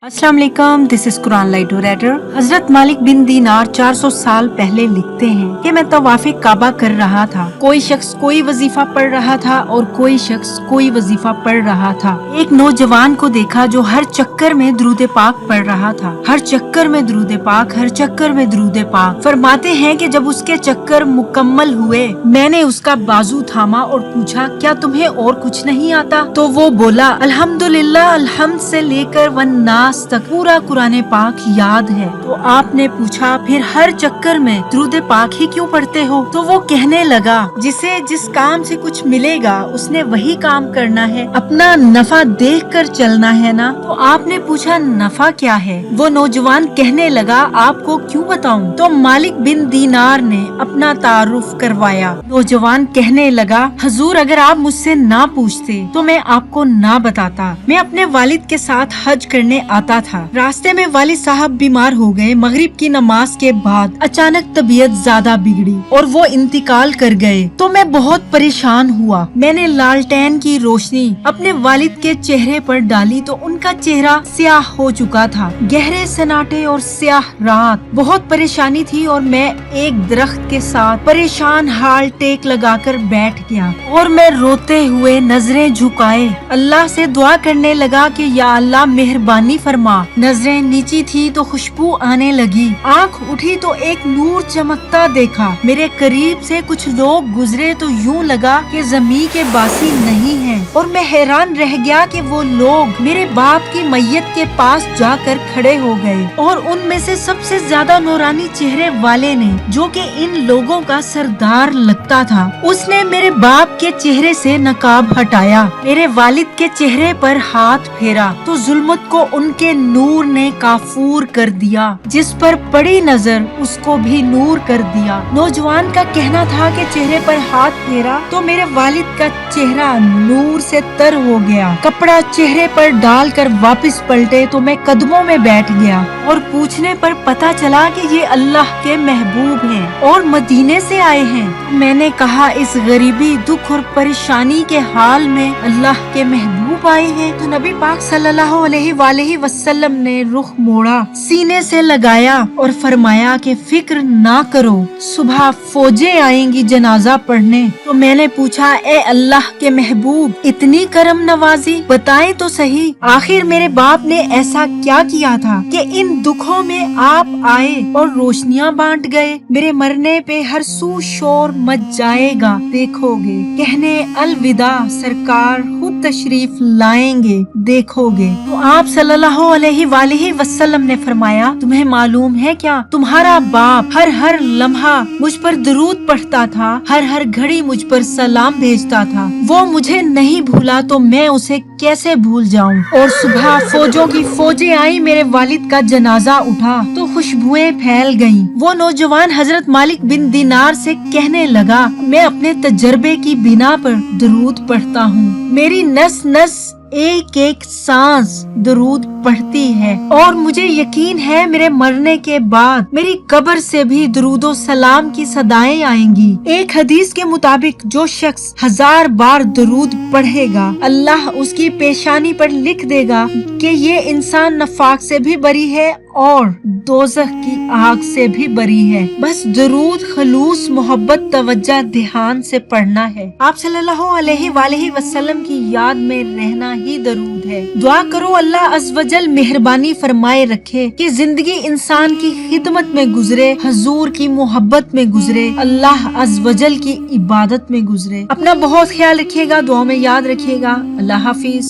अस्सलाम वालेकुम, this is Quran light writer. हजरत मालिक बिन दीनार 400 साल पहले लिखते हैं कि मैं तवाफ़े काबा कर रहा था। कोई शख्स कोई वजीफा पढ़ रहा था और कोई शख्स कोई वजीफा पढ़ रहा था। एक नौजवान को देखा जो हर चक्कर में दुरूद पाक पढ़ रहा था। हर चक्कर में दुरूद पाक, हर चक्कर में दुरूद पाक। फरमाते हैं कि जब उसके चक्कर मुकम्मल हुए, मैंने उसका बाजू थामा और पूछा, क्या तुम्हें और कुछ नहीं आता? तो वो बोला, अल्हम्दुलिल्लाह, अलहम्द से लेकर वन्नास तक पूरा कुरान पाक याद है। तो आपने पूछा, फिर हर चक्कर में दुरूद पाक ही क्यों पढ़ते हो? तो वो कहने लगा, जिसे जिस काम से कुछ मिलेगा उसने वही काम करना है, अपना नफा देखकर चलना है ना। तो आपने पूछा, नफा क्या है? वो नौजवान कहने लगा, आपको क्यों बताऊं? तो मालिक बिन दीनार ने अपना तारुफ करवाया। नौजवान कहने लगा, हजूर, अगर आप मुझसे ना पूछते तो मैं आपको ना बताता। मैं अपने वालिद के साथ हज करने आता था। रास्ते में वालिद साहब बीमार हो गए। मगरिब की नमाज के बाद अचानक तबीयत ज्यादा बिगड़ी और वो इंतकाल कर गए। तो मैं बहुत परेशान हुआ। मैंने लालटेन की रोशनी अपने वालिद के चेहरे पर डाली तो उनका चेहरा स्याह हो चुका था। गहरे सन्नाटे और स्याह रात। बहुत परेशानी थी और मैं एक दरख्त के साथ परेशान हाल टेक लगाकर बैठ गया और मैं रोते हुए नजरें झुकाए अल्लाह से दुआ करने लगा कि या अल्लाह मेहरबानी फरमा। नजरें नीची थी तो खुशबू आने लगी। आंख उठी तो एक नूर चमकता देखा। मेरे करीब से कुछ लोग गुजरे तो यूं लगा कि ज़मीं के बासी नहीं हैं। और मैं हैरान रह गया कि वो लोग मेरे बाप की मैयत के पास जाकर खड़े हो गए और उनमें से सबसे ज्यादा नूरानी चेहरे वाले ने, जो कि इन लोगों का सरदार लगता था, उसने मेरे बाप के चेहरे से नकाब हटाया। मेरे वालिद के चेहरे पर हाथ फेरा तो जुल्मत को उनके नूर ने काफूर कर दिया। जिस पर पड़ी नजर उसको भी नूर कर दिया। नौजवान का कहना था कि चेहरे पर हाथ फेरा तो मेरे वालिद का चेहरा नूर से तर हो गया। कपड़ा चेहरे पर डालकर वापस पलटे तो मैं कदमों में बैठ गया और पूछने पर पता चला कि ये अल्लाह के महबूब हैं और मदीने से आए हैं। मैंने कहा, इस गरीबी, दुख और परेशानी के हाल में अल्लाह के महबूब आए हैं? तो नबी पाक सल्लल्लाहु अलैहि वसल्लम ने रुख मोड़ा, सीने से लगाया और फरमाया कि फिक्र ना करो, सुबह फौजें आएंगी जनाजा पढ़ने। तो मैंने पूछा, ए अल्लाह के महबूब, इतनी करम नवाजी, बताएं तो सही, आखिर मेरे बाप ने ऐसा क्या किया था कि इन दुखों में आप आए और रोशनियां बांट गए? मेरे मरने पे हर सू शोर मच जाएगा, देखोगे। कहने अलविदा, सरकार खुद तशरीफ लाएंगे, देखोगे। तो आप सल्लल्लाहु अलैहि वसल्लम ने फरमाया, तुम्हें मालूम है क्या, तुम्हारा बाप हर लम्हा मुझ पर दुरूद पढ़ता था, हर घड़ी मुझ पर सलाम भेजता था। वो मुझे नहीं भूला तो मैं उसे कैसे भूल जाऊं? और सुबह फौजों की फौजें आई, मेरे वालिद का जनाजा उठा तो खुशबुएं फैल गईं। वो नौजवान हजरत मालिक बिन दीनार से कहने लगा, मैं अपने तजर्बे की बिना पर दुरूद पढ़ता हूँ। मेरी नस नस एक एक सांस दुरूद पढ़ती है और मुझे यकीन है मेरे मरने के बाद मेरी कब्र से भी दुरूदो सलाम की सदाएं आएंगी। एक हदीस के मुताबिक जो शख्स 1000 बार दुरूद पढ़ेगा, अल्लाह उसकी पेशानी पर लिख देगा कि ये इंसान नफाक से भी बरी है और दोज़ख की आग से भी बरी है। बस दुरूद, खलूस, मोहब्बत, तवज्जो, ध्यान से पढ़ना है। आप सल्लल्लाहु अलैहि वसल्लम की याद में रहना ही दरूद है। दुआ करो अल्लाह अज़्वजल मेहरबानी फरमाए रखे कि जिंदगी इंसान की खिदमत में गुजरे, हजूर की मोहब्बत में गुजरे, अल्लाह अज़्वजल की इबादत में गुजरे। अपना बहुत ख्याल रखिएगा, दुआ में याद रखिएगा। अल्लाह हाफिज।